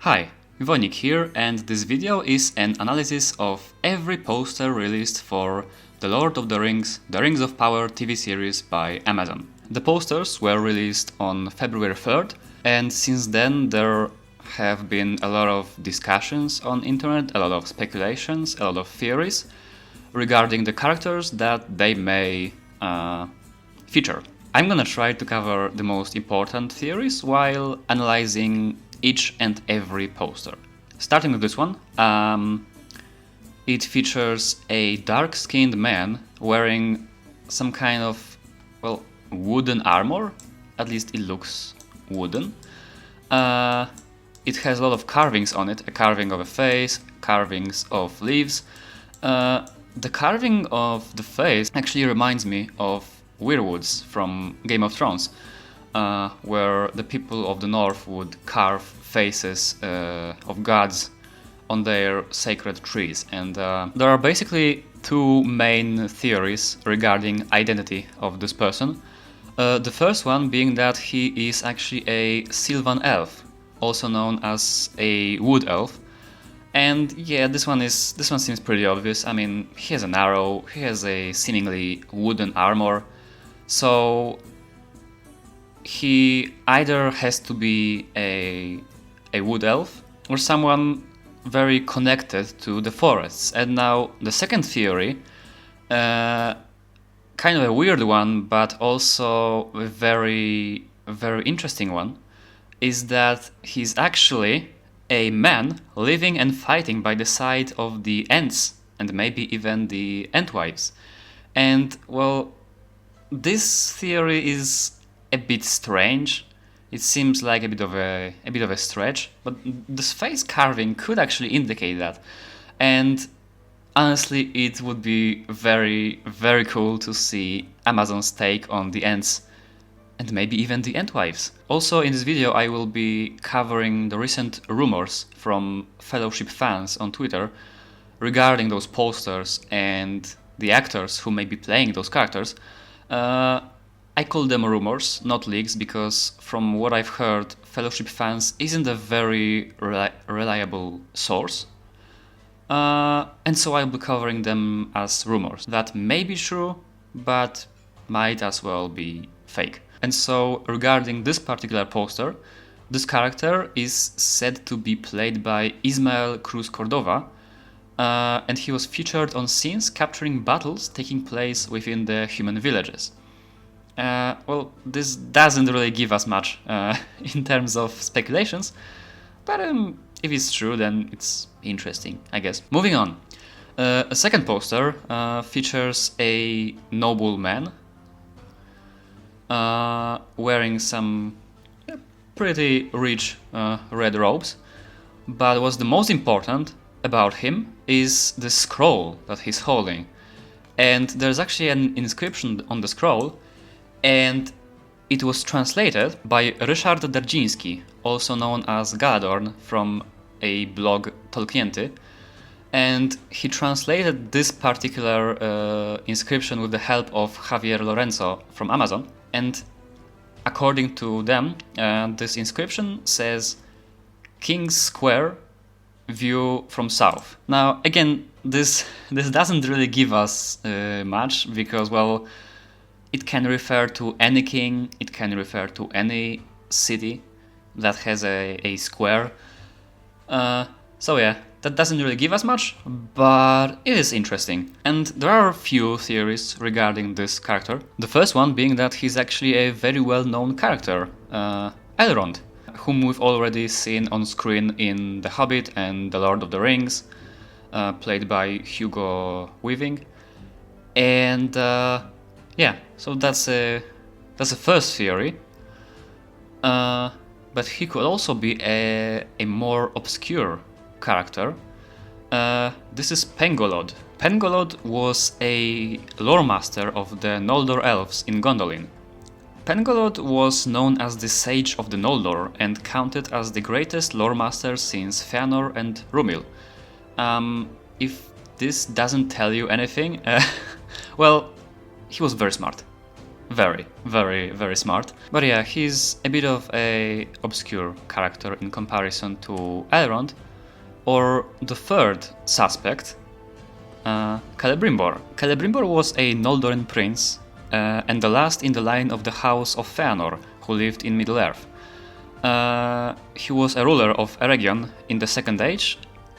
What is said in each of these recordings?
Hi, Vonik here, and this video is an analysis of every poster released for The Lord of the Rings, The Rings of Power TV series by Amazon. The posters were released on February 3rd, and since then there have been a lot of discussions on internet, a lot of speculations, a lot of theories regarding the characters that they may feature. I'm gonna try to cover the most important theories while analyzing each and every poster. Starting with this one, it features a dark-skinned man wearing some kind of, well, wooden armor. At least it looks wooden. It has a lot of carvings on it, a carving of a face, carvings of leaves. The carving of the face actually reminds me of weirwoods from Game of Thrones, where the people of the north would carve faces of gods on their sacred trees. And there are basically two main theories regarding identity of this person. The first one being that he is actually a Sylvan elf, also known as a wood elf. And yeah, this one seems pretty obvious. I mean, he has an arrow, he has a seemingly wooden armor, so he either has to be a wood elf or someone very connected to the forests. And now the second theory, kind of a weird one, but also a very, very interesting one, is that he's actually a man living and fighting by the side of the Ents and maybe even the Entwives. And well, this theory is a bit strange. It seems like a bit of a stretch, but this face carving could actually indicate that. And honestly, it would be very, very cool to see Amazon's take on the Ents and maybe even the Entwives. Also, in this video, I will be covering the recent rumors from Fellowship fans on Twitter regarding those posters and the actors who may be playing those characters. I call them rumors, not leaks, because from what I've heard, Fellowship fans isn't a very reliable source. And so I'll be covering them as rumors that may be true, but might as well be fake. And so, regarding this particular poster, this character is said to be played by Ismael Cruz Cordova, and he was featured on scenes capturing battles taking place within the human villages. Well, this doesn't really give us much in terms of speculations, but if it's true, then it's interesting, I guess. Moving on. A second poster features a noble man wearing some pretty rich red robes, but what's the most important about him is the scroll that he's holding. And there's actually an inscription on the scroll, and it was translated by Ryszard Dardziński, also known as Galadhorn from a blog Tolkienty, and he translated this particular inscription with the help of Javier Lorenzo from Amazon. And according to them, this inscription says King's Square, view from south. Now, again, this doesn't really give us much, because, well, it can refer to any king, it can refer to any city that has a square. So yeah, that doesn't really give us much, but it is interesting. And there are a few theories regarding this character. The first one being that he's actually a very well-known character, Elrond, whom we've already seen on screen in The Hobbit and The Lord of the Rings, played by Hugo Weaving. And yeah, so that's a first theory. But he could also be a more obscure character. This is Pangolod. Pangolod was a lore master of the Noldor elves in Gondolin. Pangolod was known as the Sage of the Noldor and counted as the greatest lore master since Fëanor and Rúmil. If this doesn't tell you anything, well, he was very smart. very, very, very smart. But yeah, he's a bit of a obscure character in comparison to Elrond, or the third suspect, Calebrimbor. Calebrimbor was a Noldorin prince and the last in the line of the House of Feanor, who lived in Middle-earth. He was a ruler of Eregion in the Second Age,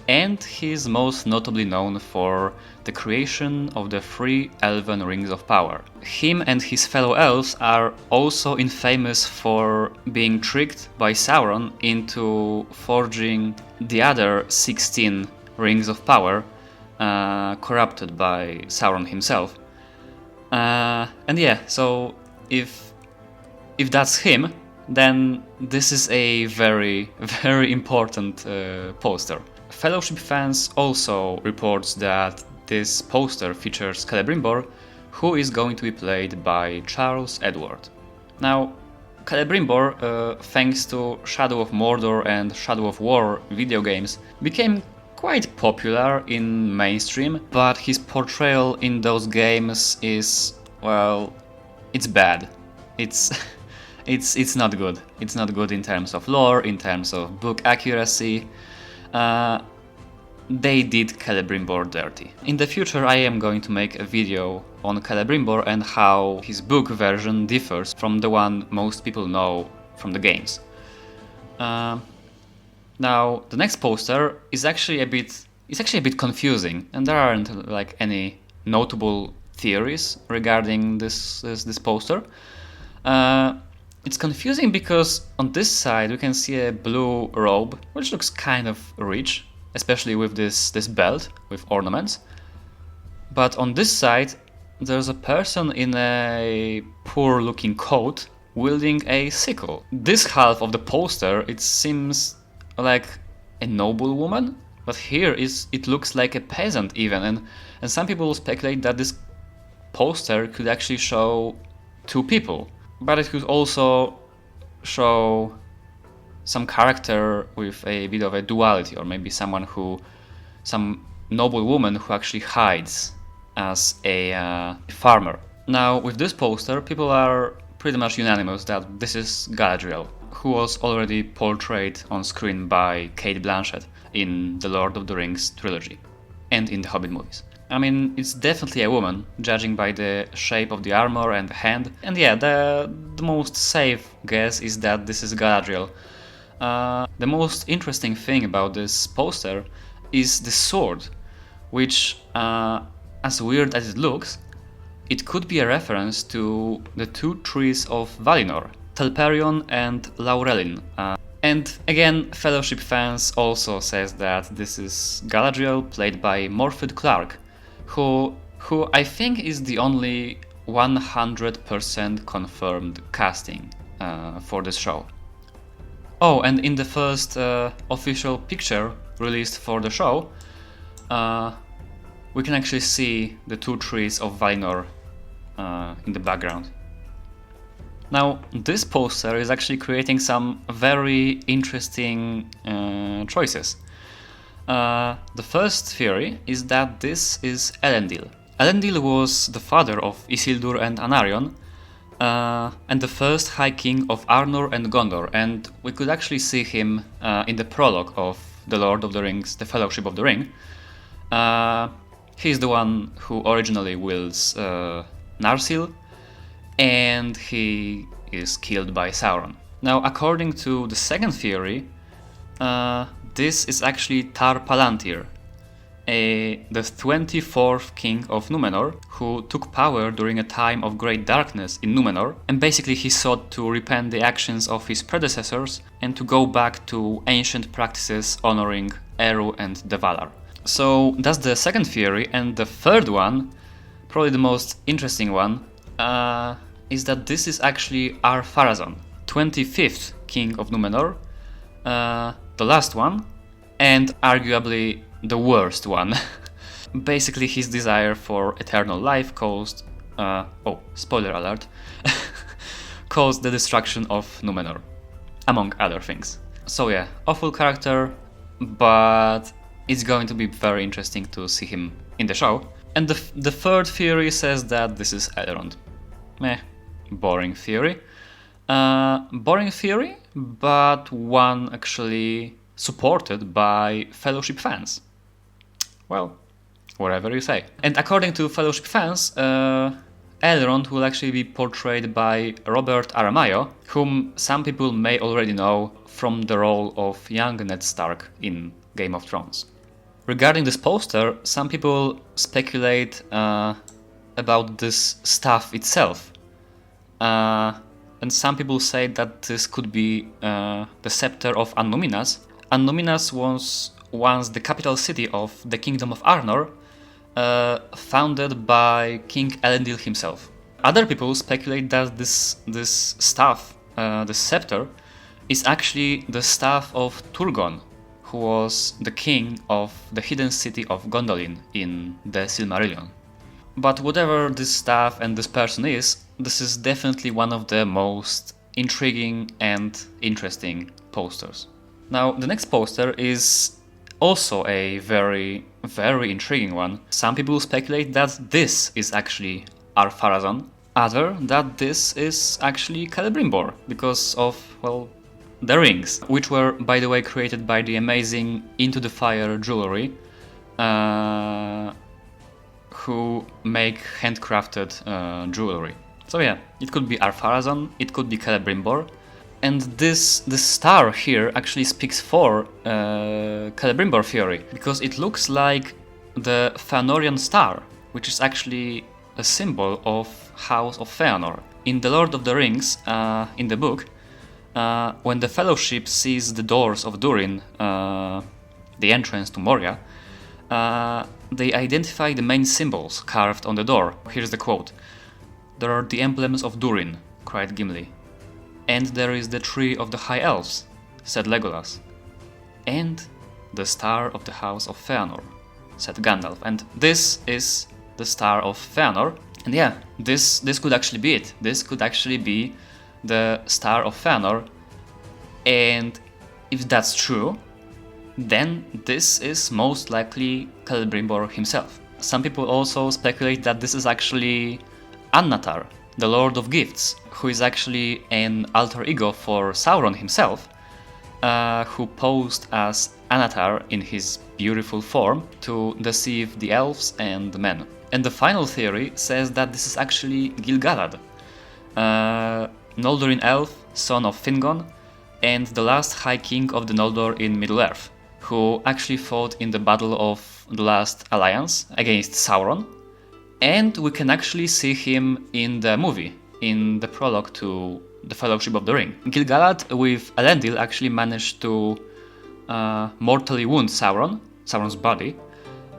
and he is most notably known for the creation of the 3 elven rings of power. Him and his fellow elves are also infamous for being tricked by Sauron into forging the other 16 rings of power, corrupted by Sauron himself. And yeah, so if that's him, then this is a very, very important poster. Fellowship fans also reports that this poster features Calebrimbor, who is going to be played by Charles Edward. Now, Calebrimbor, thanks to Shadow of Mordor and Shadow of War video games, became quite popular in mainstream, but his portrayal in those games is, well, it's bad. It's not good. It's not good in terms of lore, in terms of book accuracy. They did Calebrimbor dirty. In the future I am going to make a video on Calebrimbor and how his book version differs from the one most people know from the games. Now the next poster is actually a bit confusing, and there aren't like any notable theories regarding this poster. It's confusing because on this side we can see a blue robe, which looks kind of rich, especially with this belt with ornaments. But on this side there's a person in a poor looking coat wielding a sickle. This half of the poster, it seems like a noble woman, but here it looks like a peasant even, and some people speculate that this poster could actually show 2 people, but it could also show some character with a bit of a duality, or maybe some noble woman who actually hides as a farmer. Now with this poster, people are pretty much unanimous that this is Galadriel, who was already portrayed on screen by Cate Blanchett in the Lord of the Rings trilogy and in the Hobbit movies. I mean, it's definitely a woman, judging by the shape of the armor and the hand. And yeah, the most safe guess is that this is Galadriel. The most interesting thing about this poster is the sword, which, as weird as it looks, it could be a reference to the 2 trees of Valinor, Telperion and Laurelin. And again, Fellowship fans also says that this is Galadriel, played by Morfydd Clark, who I think is the only 100% confirmed casting for this show. Oh, and in the first official picture released for the show, we can actually see the 2 trees of Valinor in the background. Now, this poster is actually creating some very interesting choices. The first theory is that this is Elendil. Elendil was the father of Isildur and Anarion, and the first High King of Arnor and Gondor, and we could actually see him in the prologue of The Lord of the Rings, The Fellowship of the Ring. He's the one who originally wields Narsil, and he is killed by Sauron. Now, according to the second theory, this is actually Tar Palantir, the 24th king of Númenor, who took power during a time of great darkness in Númenor, and basically he sought to repent the actions of his predecessors and to go back to ancient practices honoring Eru and the Valar. So that's the second theory, and the third one, probably the most interesting one, is that this is actually Ar-Pharazôn, 25th king of Númenor, the last one, and arguably the worst one. Basically his desire for eternal life caused, spoiler alert, caused the destruction of Númenor, among other things. So yeah, awful character, but it's going to be very interesting to see him in the show. And the third theory says that this is Elrond. Meh, boring theory. Boring theory, but one actually supported by Fellowship fans. Well, whatever you say. And according to Fellowship fans, Elrond will actually be portrayed by Robert Aramayo, whom some people may already know from the role of young Ned Stark in Game of Thrones. Regarding this poster, some people speculate about this staff itself. And some people say that this could be the scepter of An-Numinas. An-Numinas was once the capital city of the Kingdom of Arnor, founded by King Elendil himself. Other people speculate that this staff, the scepter, is actually the staff of Turgon, who was the king of the hidden city of Gondolin in the Silmarillion. But whatever this staff and this person is, this is definitely one of the most intriguing and interesting posters. Now, the next poster is also a very, very intriguing one. Some people speculate that this is actually Ar-Pharazôn, other that this is actually Calebrimbor, because of, well, the rings, which were, by the way, created by the amazing Into the Fire jewelry, who make handcrafted jewelry. So yeah, it could be Ar-Pharazôn, it could be Celebrimbor, and this star here actually speaks for Celebrimbor theory, because it looks like the Fëanorian star, which is actually a symbol of House of Fëanor. In The Lord of the Rings, in the book, when the Fellowship sees the doors of Durin, the entrance to Moria, they identify the main symbols carved on the door. Here's the quote. "There are the emblems of Durin," cried Gimli. "And there is the tree of the High Elves," said Legolas. "And the star of the House of Fëanor," said Gandalf. And this is the star of Fëanor. And yeah, this could actually be it. This could actually be the star of Fëanor. And if that's true, then this is most likely Celebrimbor himself. Some people also speculate that this is actually Annatar, the Lord of Gifts, who is actually an alter ego for Sauron himself, who posed as Annatar in his beautiful form to deceive the elves and the men. And the final theory says that this is actually Gil-galad, Noldorin elf, son of Fingon, and the last High King of the Noldor in Middle-earth, who actually fought in the Battle of the Last Alliance against Sauron. And we can actually see him in the movie, in the prologue to The Fellowship of the Ring. Gil-galad with Elendil actually managed to mortally wound Sauron's body,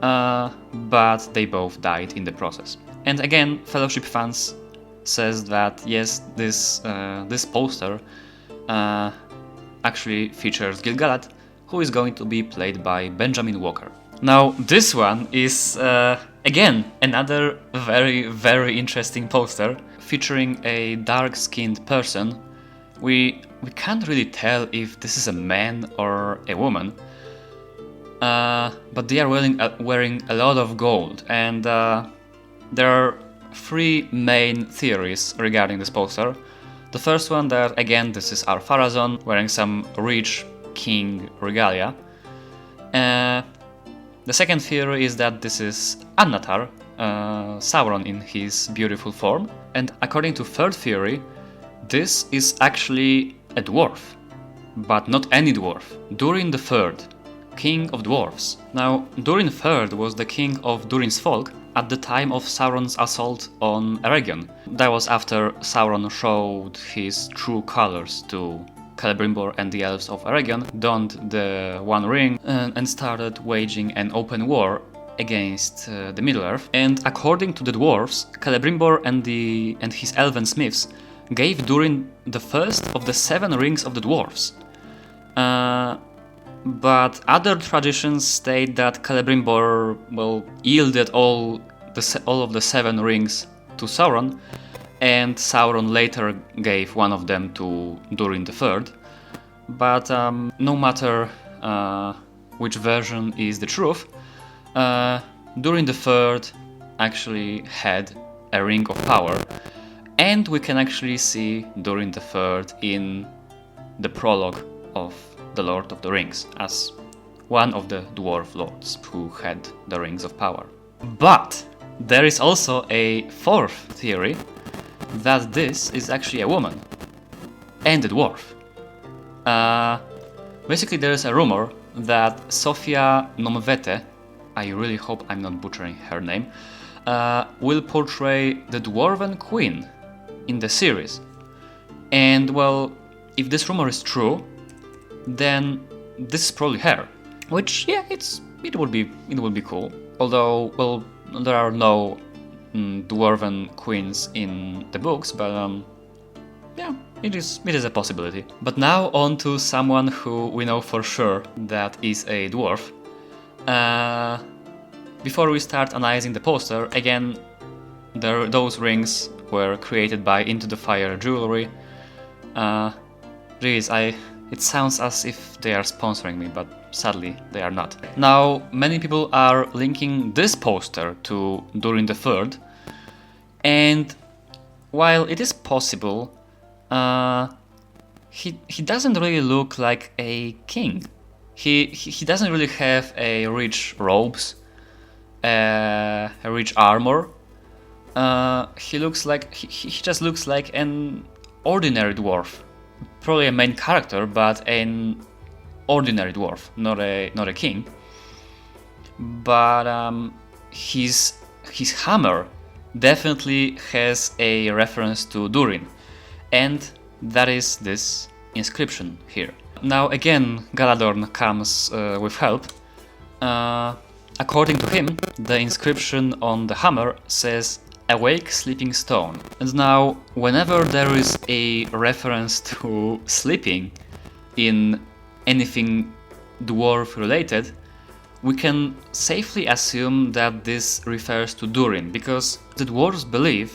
but they both died in the process. And again, Fellowship fans says that yes, this poster actually features Gil-galad, who is going to be played by Benjamin Walker. Now, this one is again another very, very interesting poster featuring a dark-skinned person. We can't really tell if this is a man or a woman, but they are wearing a lot of gold, and there are three main theories regarding this poster. The first one that, again, this is Ar-Pharazôn wearing some rich king regalia. The second theory is that this is Annatar, Sauron in his beautiful form. And according to third theory, this is actually a dwarf, but not any dwarf. Durin the Third, king of dwarves. Now, Durin III was the king of Durin's folk at the time of Sauron's assault on Eregion. That was after Sauron showed his true colors to Celebrimbor and the elves of Eregion, donned the One Ring, and started waging an open war against the Middle-earth. And according to the dwarves, Celebrimbor and his elven smiths gave Durin the first of the 7 rings of the dwarves. But other traditions state that Celebrimbor yielded all of the 7 rings to Sauron, and Sauron later gave one of them to Durin III. But no matter which version is the truth, Durin III actually had a ring of power, And we can actually see Durin III in the prologue of The Lord of the Rings as one of the dwarf lords who had the Rings of Power. But there is also a fourth theory that this is actually a woman and a dwarf. Basically, there is a rumor that Sofia Nomvete, I really hope I'm not butchering her name, will portray the Dwarven Queen in the series. And well, if this rumor is true, then this is probably her. Which, yeah, it would be cool. Although, well, there are no Dwarven queens in the books, but yeah, it is a possibility. But now on to someone who we know for sure that is a dwarf. Before we start analyzing the poster, again, those rings were created by Into the Fire Jewelry. It sounds as if they are sponsoring me, but sadly they are not. Now, many people are linking this poster to Durin III, and while it is possible, he doesn't really look like a king. He doesn't really have a rich robes, a rich armor. He just looks like an ordinary dwarf. Probably a main character, but an ordinary dwarf, not a king. But his hammer definitely has a reference to Durin, and that is this inscription here. Now again, Galadhorn comes with help. According to him, the inscription on the hammer says "Awake, sleeping stone." And now, whenever there is a reference to sleeping in anything dwarf related, we can safely assume that this refers to Durin, because the dwarves believe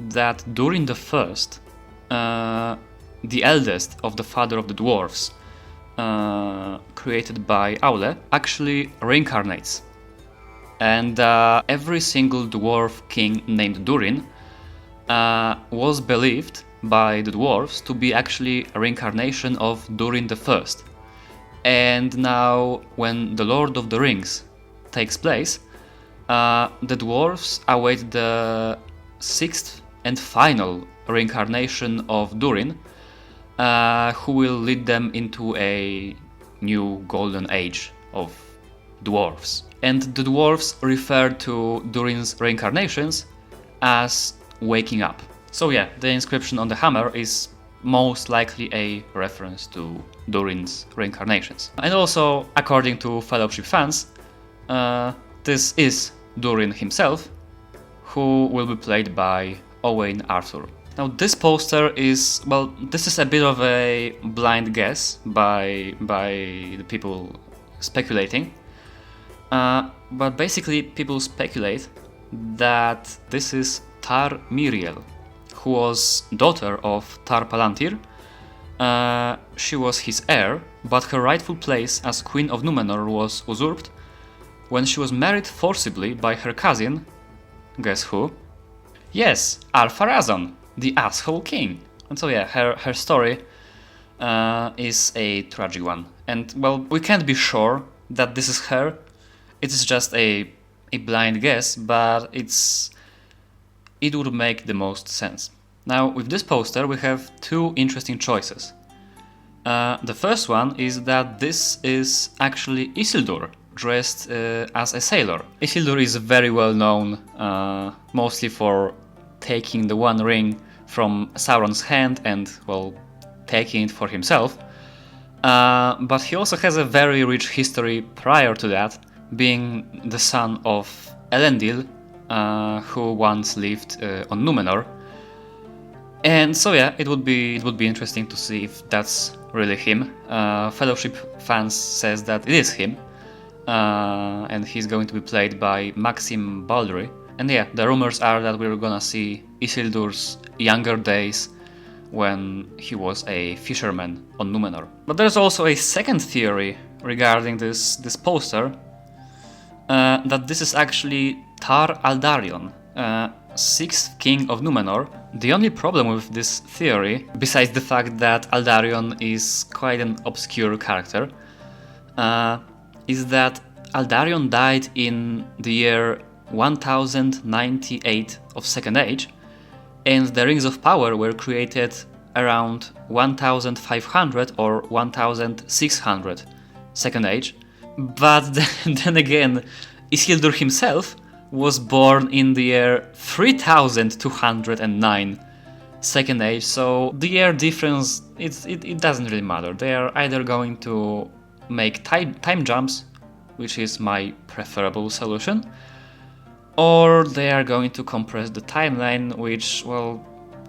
that Durin I, the eldest of the father of the dwarves, created by Aule, actually reincarnates. And every single dwarf king named Durin was believed by the dwarves to be actually a reincarnation of Durin I. And now, when the Lord of the Rings takes place, the dwarves await the sixth and final reincarnation of Durin, who will lead them into a new golden age of dwarves. And the dwarves refer to Durin's reincarnations as waking up. So yeah, the inscription on the hammer is most likely a reference to Durin's reincarnations. And also, according to Fellowship fans, this is Durin himself, who will be played by Owain Arthur. Now this poster is, well, this is a bit of a blind guess by the people speculating. But basically people speculate that this is Tar Miriel, who was daughter of Tar Palantir. She was his heir, but her rightful place as Queen of Númenor was usurped when she was married forcibly by her cousin, guess who? Yes, Ar-Pharazôn, the asshole king. And so yeah, her story is a tragic one. And well, we can't be sure that this is her. It is just a blind guess, but it would make the most sense. Now, with this poster, we have two interesting choices. The first one is that this is actually Isildur, dressed as a sailor. Isildur is very well known, mostly for taking the One Ring from Sauron's hand and, well, taking it for himself. But he also has a very rich history prior to that, being the son of Elendil, who once lived on Númenor. And so yeah, it would be interesting to see if that's really him. Fellowship fans says that it is him, and he's going to be played by Maxim Baldry. And yeah, the rumors are that we're gonna see Isildur's younger days when he was a fisherman on Númenor. But there's also a second theory regarding this poster, that this is actually Tar Aldarion. 6th king of Numenor. The only problem with this theory, besides the fact that Aldarion is quite an obscure character, is that Aldarion died in the year 1098 of Second Age, and the Rings of Power were created around 1500 or 1600 Second Age. But then again, Isildur himself was born in the year 3209 Second Age, so the year difference, it doesn't really matter. They are either going to make time jumps, which is my preferable solution, or they are going to compress the timeline, which, well,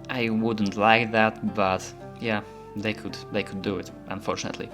I wouldn't like that, but yeah, they could do it, unfortunately.